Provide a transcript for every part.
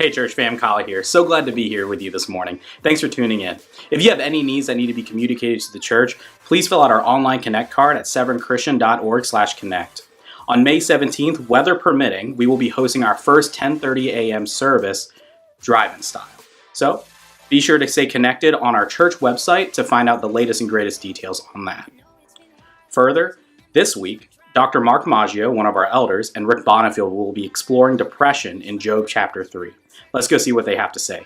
Hey church fam, Kyle here. So glad to be here with you this morning. Thanks for tuning in. If you have any needs that need to be communicated to the church, please fill out our online connect card at severnchristian.org/connect. On May 17th, weather permitting, we will be hosting our first 10:30 a.m. service drive-in style. So be sure to stay connected on our church website to find out the latest and greatest details on that. Further, this week, Dr. Maggio, one of our elders, and Rick Bonifield will be exploring depression in Job chapter 3. Let's go see what they have to say.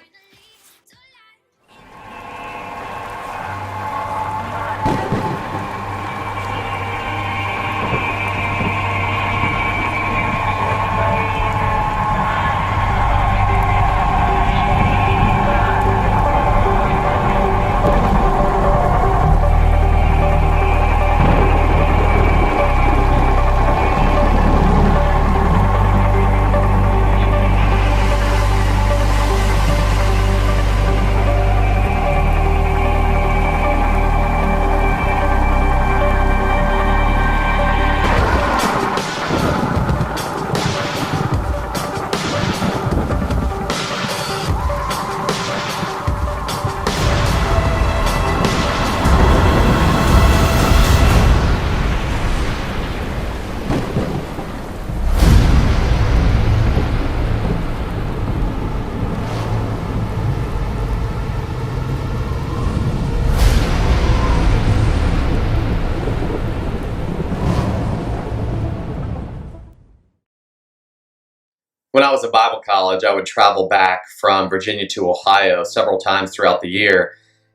When I was at Bible college, I would travel back from Virginia to Ohio several times throughout the year,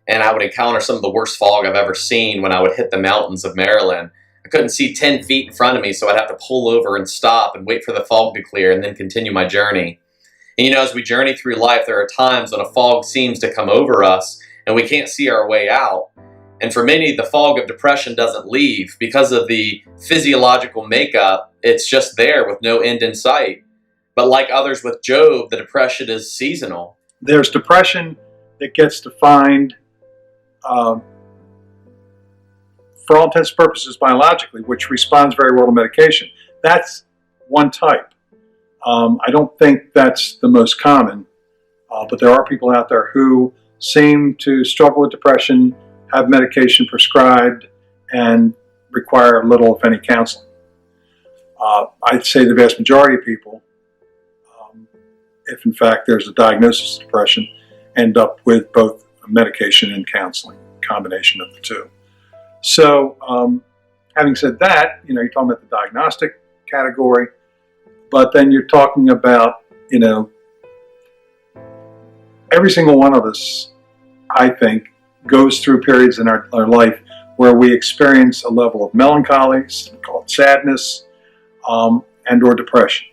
and I would encounter some of the worst fog I've ever seen when I would hit the mountains of Maryland. I couldn't see 10 feet in front of me, so I'd have to pull over and stop and wait for the fog to clear and then continue my journey. And as we journey through life, there are times when a fog seems to come over us and we can't see our way out. And for many, the fog of depression doesn't leave. Because of the physiological makeup, it's just there with no end in sight. But like others with Job, the depression is seasonal. There's depression that gets defined, for all intents and purposes, biologically, which responds very well to medication. That's one type. I don't think that's the most common, but there are people out there who seem to struggle with depression, have medication prescribed, and require little, if any, counseling. I'd say the vast majority of people, if in fact there's a diagnosis of depression, end up with both medication and counseling, combination of the two. So having said that, you're talking about the diagnostic category, but then you're talking about, every single one of us, I think, goes through periods in our life where we experience a level of melancholy, called sadness, and or depression.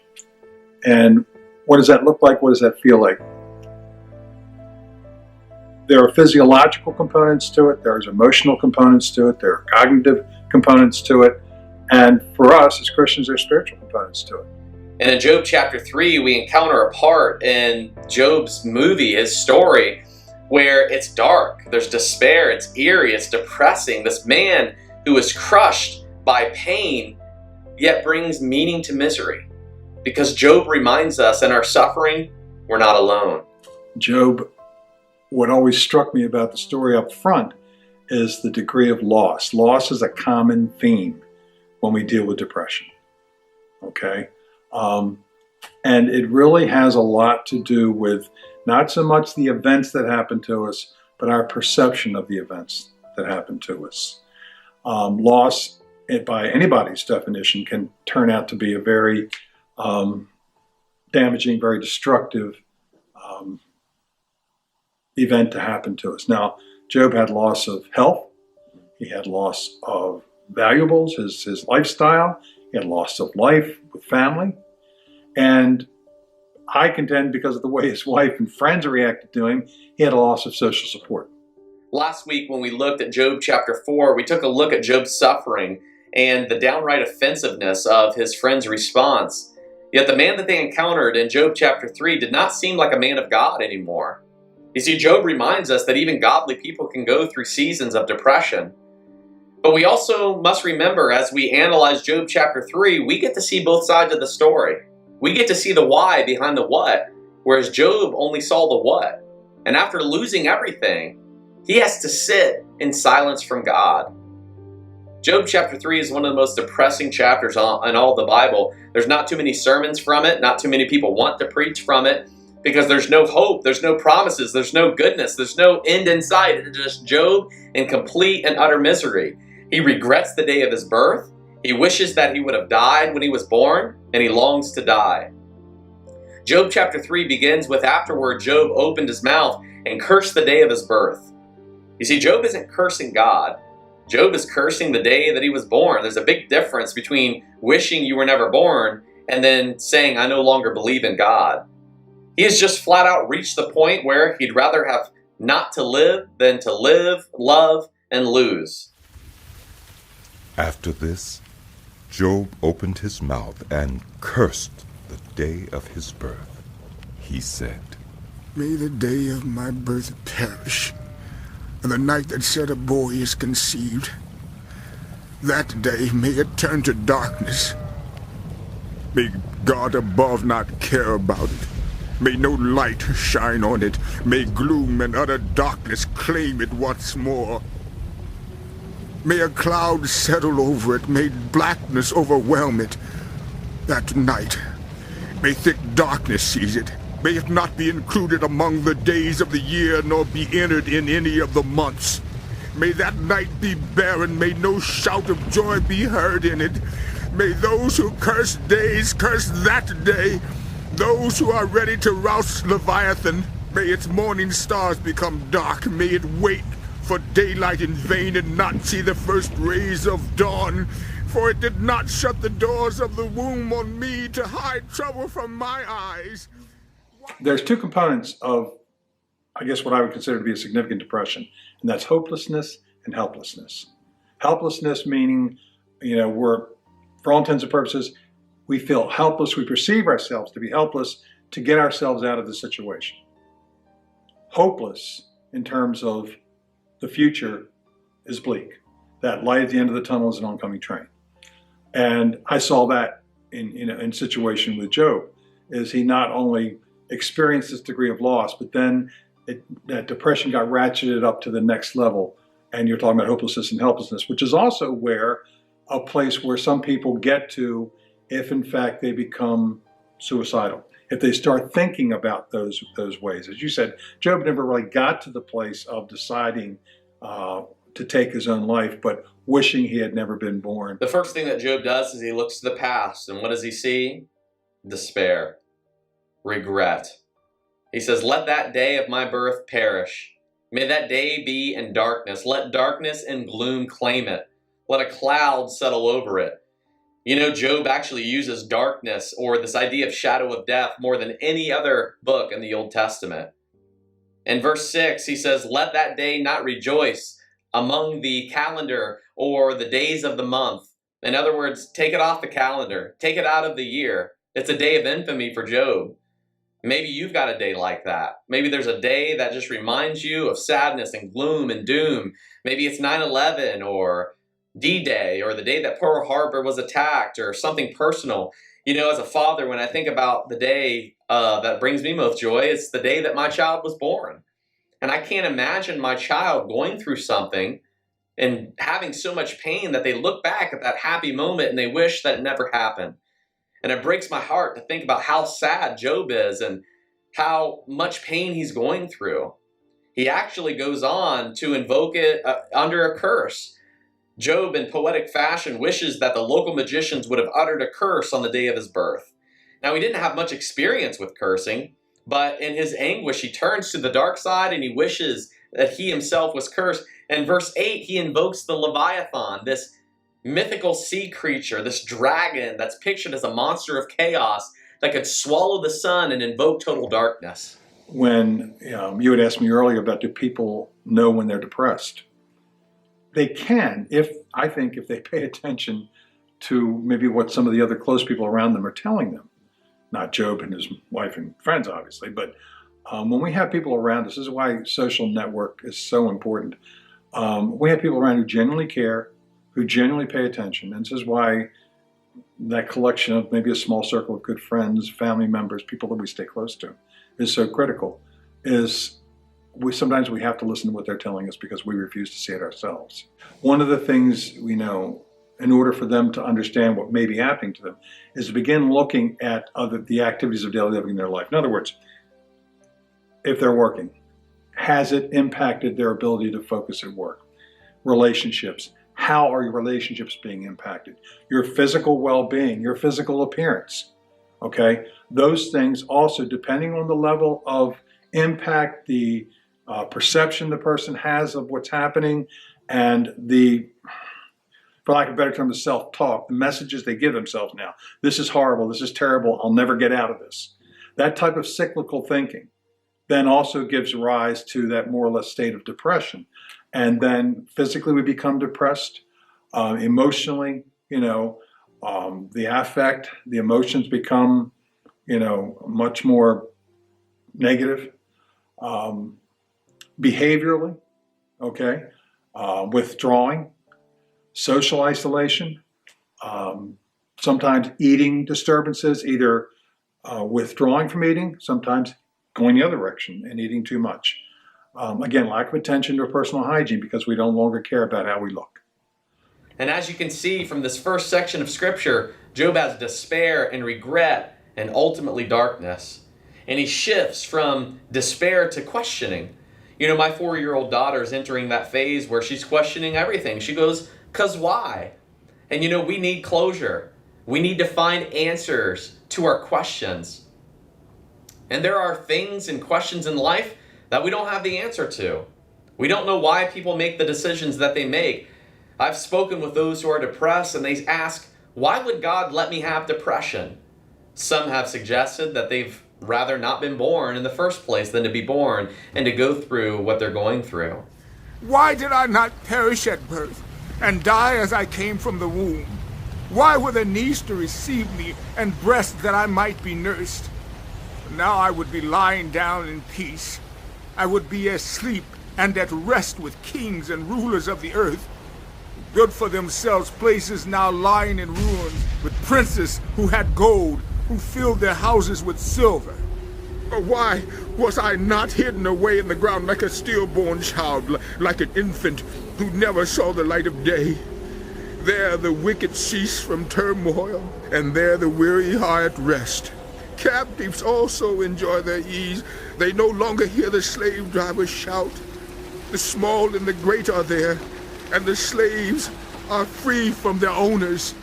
And what does that look like? What does that feel like? There are physiological components to it. There's emotional components to it. There are cognitive components to it. And for us as Christians, there are spiritual components to it. And in Job chapter 3, we encounter a part in Job's movie, his story, where it's dark, there's despair, it's eerie, it's depressing. This man who is crushed by pain, yet brings meaning to misery. Because Job reminds us in our suffering, we're not alone. Job, what always struck me about the story up front is the degree of loss. Loss is a common theme when we deal with depression. Okay? And it really has a lot to do with not so much the events that happen to us, but our perception of the events that happen to us. Loss, by anybody's definition, can turn out to be a very damaging, very destructive event to happen to us. Now, Job had loss of health. He had loss of valuables, his lifestyle. He had loss of life with family. And I contend because of the way his wife and friends reacted to him, he had a loss of social support. Last week when we looked at Job chapter 4, we took a look at Job's suffering and the downright offensiveness of his friends' response. Yet the man that they encountered in Job chapter 3 did not seem like a man of God anymore. You see, Job reminds us that even godly people can go through seasons of depression. But we also must remember, as we analyze Job chapter 3, we get to see both sides of the story. We get to see the why behind the what, whereas Job only saw the what. And after losing everything, he has to sit in silence from God. Job chapter 3 is one of the most depressing chapters in all the Bible. There's not too many sermons from it. Not too many people want to preach from it because there's no hope, there's no promises, there's no goodness, there's no end in sight. It's just Job in complete and utter misery. He regrets the day of his birth. He wishes that he would have died when he was born, and he longs to die. Job chapter 3 begins with, afterward, Job opened his mouth and cursed the day of his birth. You see, Job isn't cursing God. Job is cursing the day that he was born. There's a big difference between wishing you were never born and then saying, I no longer believe in God. He has just flat out reached the point where he'd rather have not to live than to live, love, and lose. After this, Job opened his mouth and cursed the day of his birth. He said, May the day of my birth perish, and the night that said a boy is conceived. That day may it turn to darkness. May God above not care about it. May no light shine on it. May gloom and utter darkness claim it once more. May a cloud settle over it. May blackness overwhelm it. That night, may thick darkness seize it. May it not be included among the days of the year, nor be entered in any of the months. May that night be barren. May no shout of joy be heard in it. May those who curse days curse that day. Those who are ready to rouse Leviathan, may its morning stars become dark. May it wait for daylight in vain and not see the first rays of dawn. For it did not shut the doors of the womb on me to hide trouble from my eyes. There's two components of, I guess, what I would consider to be a significant depression, and that's hopelessness and helplessness. Helplessness meaning, we're, for all intents and purposes, we feel helpless. We perceive ourselves to be helpless to get ourselves out of the situation. Hopeless in terms of the future is bleak. That light at the end of the tunnel is an oncoming train. And I saw that in situation with Job, is he not only experienced this degree of loss, but then that depression got ratcheted up to the next level. And you're talking about hopelessness and helplessness, which is also where a place where some people get to if in fact they become suicidal. If they start thinking about those ways. As you said, Job never really got to the place of deciding to take his own life, but wishing he had never been born. The first thing that Job does is he looks to the past, and what does he see? Despair, regret. He says, let that day of my birth perish. May that day be in darkness. Let darkness and gloom claim it. Let a cloud settle over it. Job actually uses darkness or this idea of shadow of death more than any other book in the Old Testament. In verse 6, he says, let that day not rejoice among the calendar or the days of the month. In other words, take it off the calendar. Take it out of the year. It's a day of infamy for Job. Maybe you've got a day like that. Maybe there's a day that just reminds you of sadness and gloom and doom. Maybe it's 9/11 or D-Day or the day that Pearl Harbor was attacked or something personal. As a father, when I think about the day that brings me most joy, it's the day that my child was born. And I can't imagine my child going through something and having so much pain that they look back at that happy moment and they wish that it never happened. And it breaks my heart to think about how sad Job is and how much pain he's going through. He actually goes on to invoke it under a curse. Job, in poetic fashion, wishes that the local magicians would have uttered a curse on the day of his birth. Now, he didn't have much experience with cursing, but in his anguish, he turns to the dark side and he wishes that he himself was cursed. In verse 8, he invokes the Leviathan, this mythical sea creature, this dragon that's pictured as a monster of chaos that could swallow the sun and invoke total darkness. When you had asked me earlier about do people know when they're depressed? They can, I think if they pay attention to maybe what some of the other close people around them are telling them. Not Job and his wife and friends, obviously, but when we have people around us, this is why social network is so important. We have people around who genuinely care, who genuinely pay attention, and this is why that collection of maybe a small circle of good friends, family members, people that we stay close to, is so critical, is sometimes we have to listen to what they're telling us because we refuse to see it ourselves. One of the things we know, in order for them to understand what may be happening to them, is to begin looking at the activities of daily living in their life. In other words, if they're working, has it impacted their ability to focus at work? Relationships, how are your relationships being impacted? Your physical well-being, your physical appearance, okay? Those things also, depending on the level of impact, the perception the person has of what's happening, and the, for lack of a better term, the self-talk, the messages they give themselves now. This is horrible, this is terrible, I'll never get out of this. That type of cyclical thinking then also gives rise to that more or less state of depression. And then physically we become depressed, emotionally, the affect, the emotions become, much more negative. Behaviorally, okay, withdrawing, social isolation, sometimes eating disturbances, either withdrawing from eating, sometimes going the other direction and eating too much. Again, lack of attention to personal hygiene because we no longer care about how we look. And as you can see from this first section of Scripture, Job has despair and regret and ultimately darkness. And he shifts from despair to questioning. My 4-year-old daughter is entering that phase where she's questioning everything. She goes, "'Cause why?" And we need closure. We need to find answers to our questions. And there are things and questions in life that we don't have the answer to. We don't know why people make the decisions that they make. I've spoken with those who are depressed and they ask, why would God let me have depression? Some have suggested that they've rather not been born in the first place than to be born and to go through what they're going through. Why did I not perish at birth and die as I came from the womb? Why were there knees to receive me and breasts that I might be nursed? Now I would be lying down in peace. I would be asleep and at rest with kings and rulers of the earth. Built for themselves places now lying in ruins, with princes who had gold, who filled their houses with silver. Why was I not hidden away in the ground like a stillborn child, like an infant who never saw the light of day? There the wicked cease from turmoil, and there the weary are at rest. Captives also enjoy their ease. They no longer hear the slave drivers shout. The small and the great are there, and the slaves are free from their owners.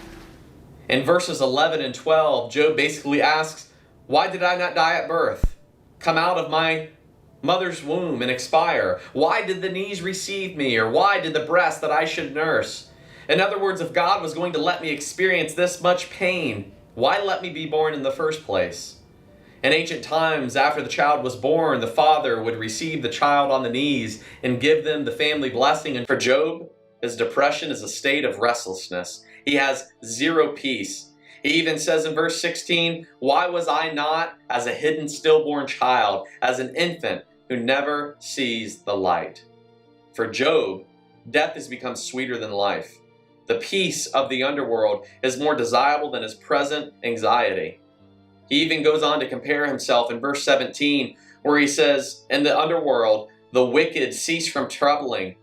In verses 11 and 12, Job basically asks, why did I not die at birth? Come out of my mother's womb and expire? Why did the knees receive me? Or why did the breast that I should nurse? In other words, if God was going to let me experience this much pain, why let me be born in the first place? In ancient times, after the child was born, the father would receive the child on the knees and give them the family blessing. And for Job, his depression is a state of restlessness. He has zero peace. He even says in verse 16, why was I not as a hidden stillborn child, as an infant who never sees the light? For Job, death has become sweeter than life. The peace of the underworld is more desirable than his present anxiety. He even goes on to compare himself in verse 17, where he says, in the underworld, the wicked cease from troubling.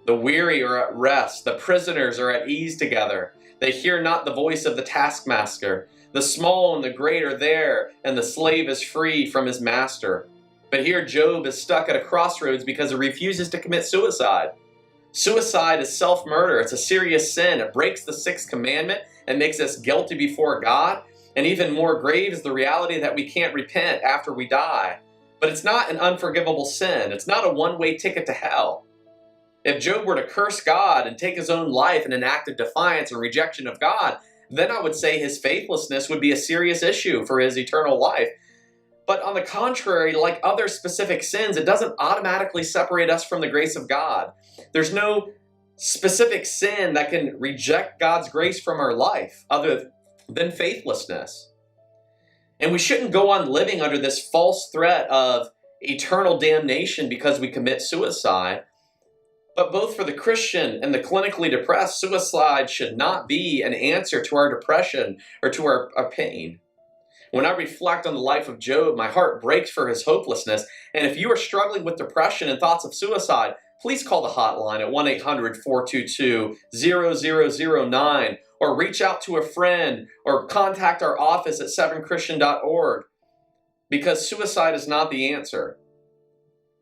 The weary are at rest. The prisoners are at ease together. They hear not the voice of the taskmaster. The small and the great are there, and the slave is free from his master. But here Job is stuck at a crossroads because he refuses to commit suicide. Suicide is self-murder. It's a serious sin. It breaks the sixth commandment and makes us guilty before God. And even more grave is the reality that we can't repent after we die. But it's not an unforgivable sin. It's not a one-way ticket to hell. If Job were to curse God and take his own life in an act of defiance and rejection of God, then I would say his faithlessness would be a serious issue for his eternal life. But on the contrary, like other specific sins, it doesn't automatically separate us from the grace of God. There's no specific sin that can reject God's grace from our life other than faithlessness. And we shouldn't go on living under this false threat of eternal damnation because we commit suicide. But both for the Christian and the clinically depressed, suicide should not be an answer to our depression or to our pain. When I reflect on the life of Job, my heart breaks for his hopelessness. And if you are struggling with depression and thoughts of suicide, please call the hotline at 1-800-422-0009 or reach out to a friend or contact our office at severnchristian.org, because suicide is not the answer.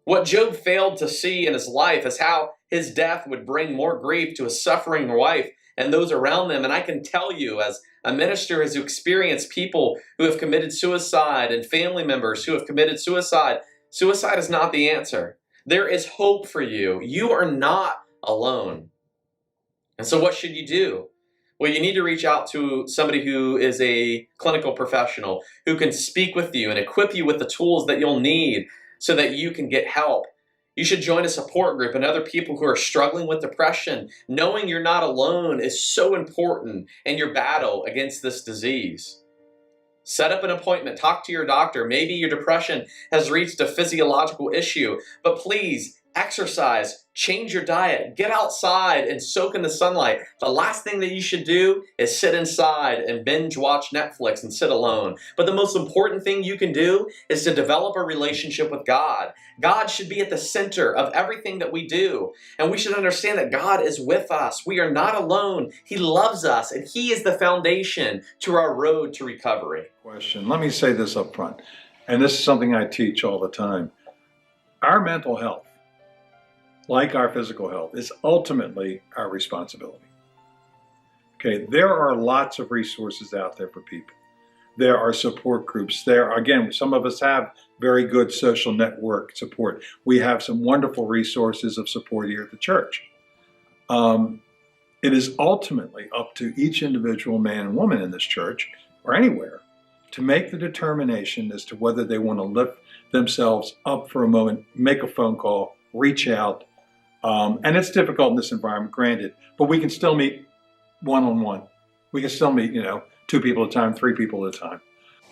What Job failed to see in his life is how his death would bring more grief to his suffering wife and those around them. And I can tell you, as a minister who has experienced people who have committed suicide and family members who have committed suicide, suicide is not the answer. There is hope for you. You are not alone. And so what should you do? Well, you need to reach out to somebody who is a clinical professional who can speak with you and equip you with the tools that you'll need so that you can get help. You should join a support group and other people who are struggling with depression. Knowing you're not alone is so important in your battle against this disease. Set up an appointment, talk to your doctor. Maybe your depression has reached a physiological issue, but please exercise, change your diet, get outside and soak in the sunlight. The last thing that you should do is sit inside and binge watch Netflix and sit alone. But the most important thing you can do is to develop a relationship with God. God should be at the center of everything that we do. And we should understand that God is with us. We are not alone. He loves us, and He is the foundation to our road to recovery. Question. Let me say this up front, and this is something I teach all the time. Our mental health, like our physical health, is ultimately our responsibility. Okay, there are lots of resources out there for people. There are support groups. Again, some of us have very good social network support. We have some wonderful resources of support here at the church. It is ultimately up to each individual man and woman in this church or anywhere to make the determination as to whether they want to lift themselves up for a moment, make a phone call, reach out. And it's difficult in this environment, granted, but we can still meet one-on-one. We can still meet, 2 people at a time, 3 people at a time.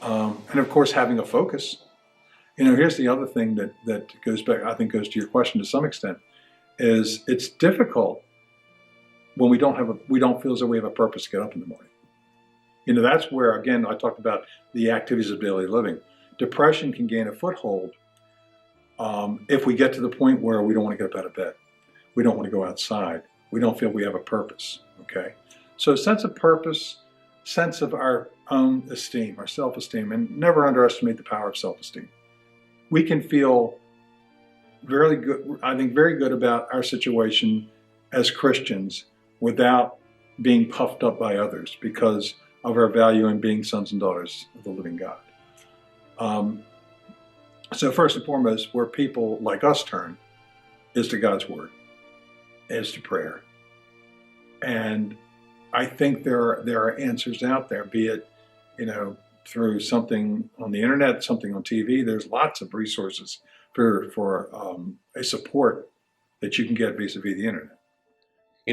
And of course, having a focus. Here's the other thing that goes back, I think goes to your question to some extent, is it's difficult when we don't feel as though we have a purpose to get up in the morning. That's where, again, I talked about the activities of daily living. Depression can gain a foothold if we get to the point where we don't want to get up out of bed. We don't want to go outside. We don't feel we have a purpose, okay? So a sense of purpose, sense of our own esteem, our self-esteem, and never underestimate the power of self-esteem. We can feel very good, I think very good about our situation as Christians without being puffed up by others because of our value in being sons and daughters of the living God. So first and foremost, where people like us turn is to God's Word, is to prayer. And I think there are answers out there, be it, through something on the internet, something on TV. There's lots of resources for a support that you can get vis-a-vis the internet.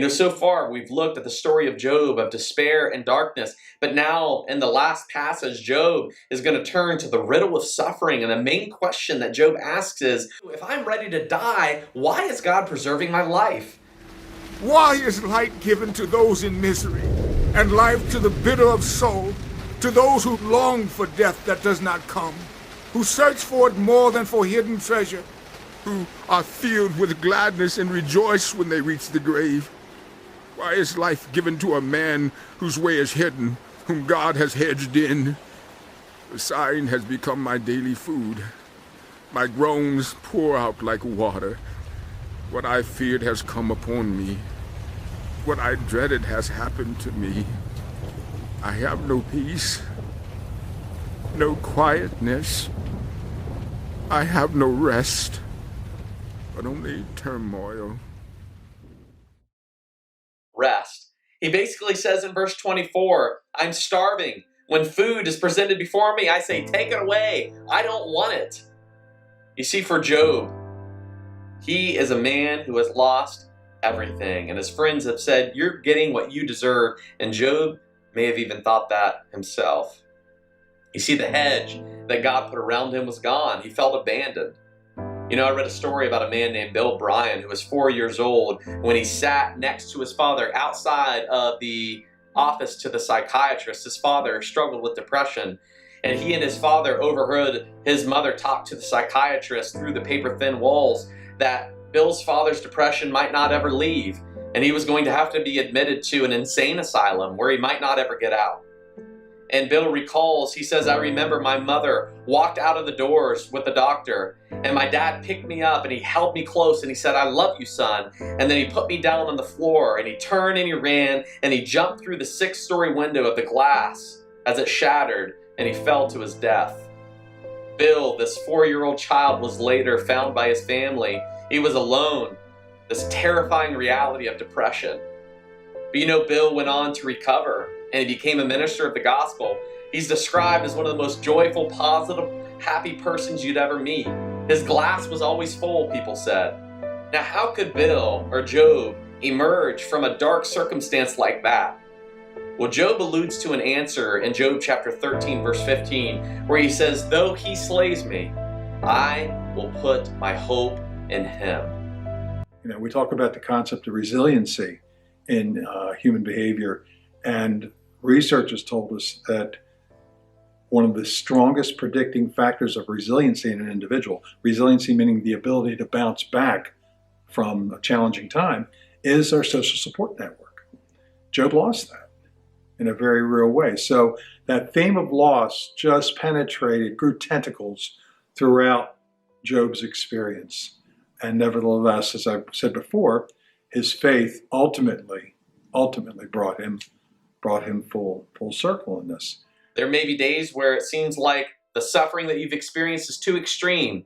So far we've looked at the story of Job, of despair and darkness, but now in the last passage, Job is going to turn to the riddle of suffering. And the main question that Job asks is, if I'm ready to die, why is God preserving my life? Why is light given to those in misery, and life to the bitter of soul, to those who long for death that does not come, who search for it more than for hidden treasure, who are filled with gladness and rejoice when they reach the grave? Why is life given to a man whose way is hidden, whom God has hedged in? The sighing has become my daily food. My groans pour out like water. What I feared has come upon me. What I dreaded has happened to me. I have no peace, no quietness. I have no rest, but only turmoil. Rest. He basically says in verse 24, I'm starving. When food is presented before me, I say, take it away. I don't want it. You see, for Job, he is a man who has lost everything. And his friends have said, you're getting what you deserve. And Job may have even thought that himself. You see, the hedge that God put around him was gone. He felt abandoned. I read a story about a man named Bill Bryan who was 4 years old when he sat next to his father outside of the office to the psychiatrist. His father struggled with depression. And he and his father overheard his mother talk to the psychiatrist through the paper-thin walls that Bill's father's depression might not ever leave, and he was going to have to be admitted to an insane asylum where he might not ever get out. And Bill recalls, he says, I remember my mother walked out of the doors with the doctor, and my dad picked me up and he held me close and he said, I love you, son. And then he put me down on the floor and he turned and he ran and he jumped through the 6-story window of the glass as it shattered and he fell to his death. Bill, this 4-year-old child, was later found by his family. He was alone, this terrifying reality of depression. But Bill went on to recover and he became a minister of the gospel. He's described as one of the most joyful, positive, happy persons you'd ever meet. His glass was always full, people said. Now, how could Bill or Job emerge from a dark circumstance like that? Well, Job alludes to an answer in Job chapter 13, verse 15, where he says, though he slays me, I will put my hope in him. We talk about the concept of resiliency in human behavior, and research has told us that one of the strongest predicting factors of resiliency in an individual, resiliency meaning the ability to bounce back from a challenging time, is our social support network. Job lost that in a very real way. So that theme of loss just penetrated, grew tentacles throughout Job's experience. And nevertheless, as I said before, his faith ultimately brought him full circle in this. There may be days where it seems like the suffering that you've experienced is too extreme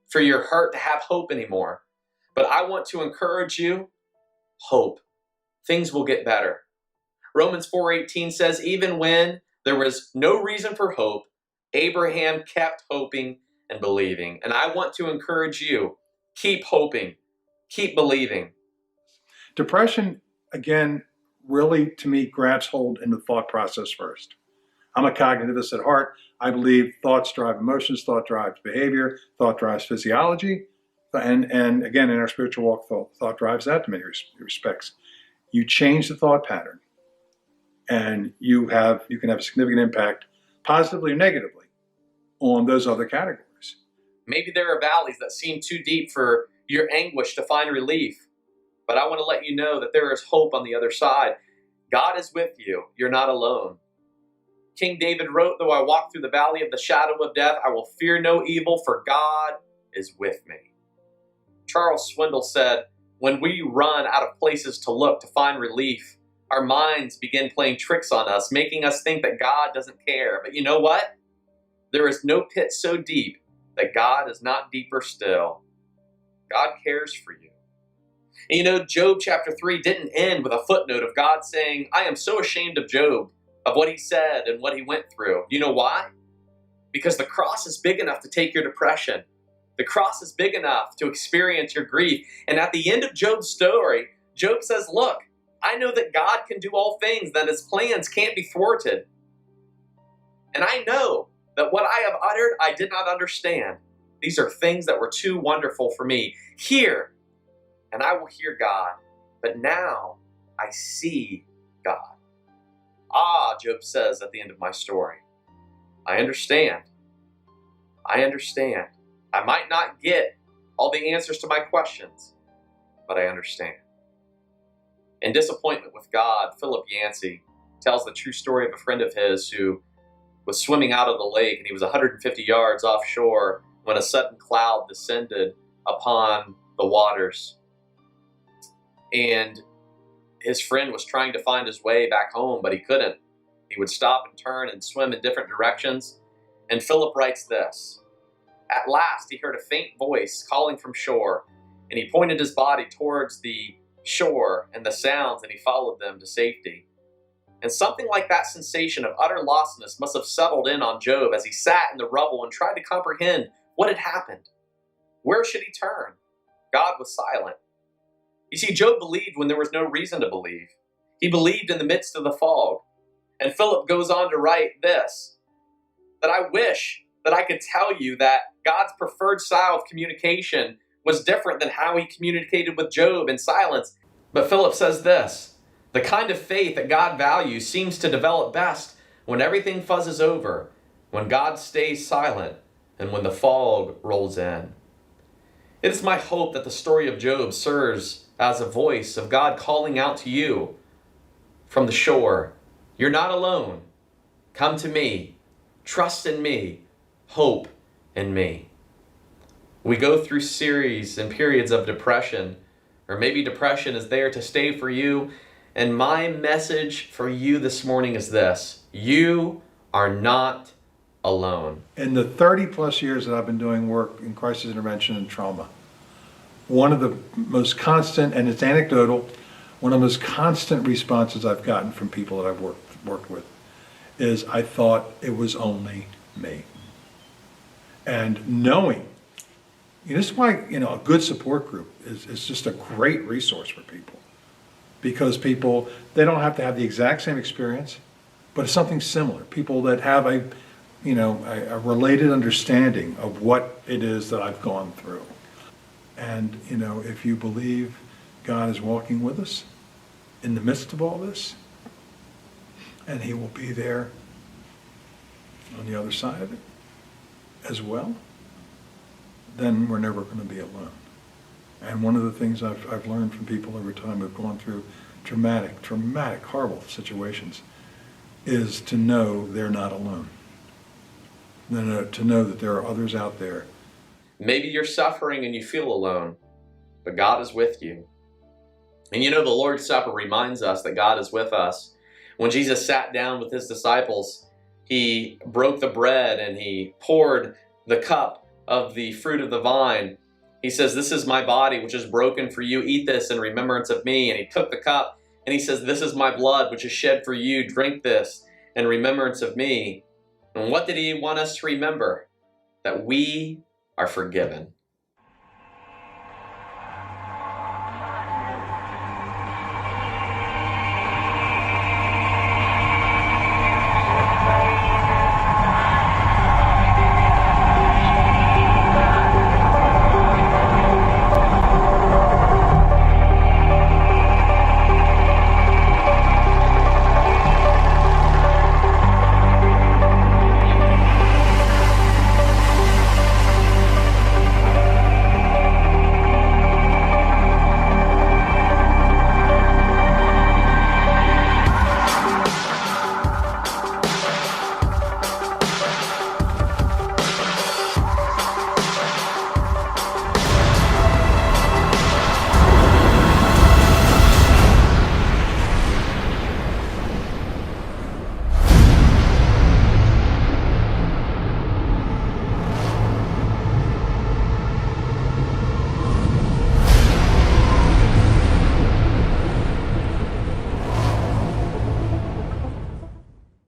for your heart to have hope anymore. But I want to encourage you, hope. Things will get better. Romans 4:18 says, even when there was no reason for hope, Abraham kept hoping and believing. And I want to encourage you, keep hoping, keep believing. Depression, again, really, to me, grabs hold in the thought process first. I'm a cognitivist at heart. I believe thoughts drive emotions, thought drives behavior, thought drives physiology. And again, in our spiritual walk, thought drives that in many respects. You change the thought pattern, and you can have a significant impact, positively or negatively, on those other categories. Maybe there are valleys that seem too deep for your anguish to find relief. But I want to let you know that there is hope on the other side. God is with you. You're not alone. King David wrote, though I walk through the valley of the shadow of death, I will fear no evil, for God is with me. Charles Swindoll said, when we run out of places to look to find relief, our minds begin playing tricks on us, making us think that God doesn't care. But you know what? There is no pit so deep that God is not deeper still. God cares for you. And Job chapter 3 didn't end with a footnote of God saying, I am so ashamed of Job, of what he said and what he went through. You know why? Because the cross is big enough to take your depression. The cross is big enough to experience your grief. And at the end of Job's story, Job says, look, I know that God can do all things, that his plans can't be thwarted. And I know that what I have uttered, I did not understand. These are things that were too wonderful for me. Hear, and I will hear God. But now I see God. Ah, Job says at the end of my story, I understand. I understand. I might not get all the answers to my questions, but I understand. In disappointment with God, Philip Yancey tells the true story of a friend of his who was swimming out of the lake, and he was 150 yards offshore when a sudden cloud descended upon the waters. And his friend was trying to find his way back home, but he couldn't. He would stop and turn and swim in different directions. And Philip writes this, at last he heard a faint voice calling from shore, and he pointed his body towards the shore and the sounds, and he followed them to safety. And something like that sensation of utter lostness must have settled in on Job as he sat in the rubble and tried to comprehend what had happened. Where should he turn? God was silent. You see, Job believed when there was no reason to believe. He believed in the midst of the fog. And Philip goes on to write this, that I wish that I could tell you that God's preferred style of communication was different than how he communicated with Job in silence. But Philip says this, the kind of faith that God values seems to develop best when everything fuzzes over, when God stays silent, and when the fog rolls in. It is my hope that the story of Job serves as a voice of God calling out to you from the shore. You're not alone. Come to me. Trust in me. Hope in me. We go through series and periods of depression, or maybe depression is there to stay for you. And my message for you this morning is this: you are not alone. In the 30 plus years that I've been doing work in crisis intervention and trauma, one of the most constant, and it's anecdotal, one of the most constant responses I've gotten from people that I've worked with is, I thought it was only me. And knowing, this is why, a good support group is just a great resource for people. Because people, they don't have to have the exact same experience, but it's something similar. People that have a related understanding of what it is that I've gone through. And, if you believe God is walking with us in the midst of all this, and He will be there on the other side of it as well, then we're never going to be alone. And one of the things I've learned from people over time who've gone through traumatic, horrible situations is to know they're not alone. To know that there are others out there. Maybe you're suffering and you feel alone, but God is with you. And the Lord's Supper reminds us that God is with us. When Jesus sat down with His disciples, He broke the bread and He poured the cup of the fruit of the vine. He says, "This is my body, which is broken for you. Eat this in remembrance of me." And He took the cup and He says, "This is my blood, which is shed for you. Drink this in remembrance of me." And what did He want us to remember? That we are forgiven.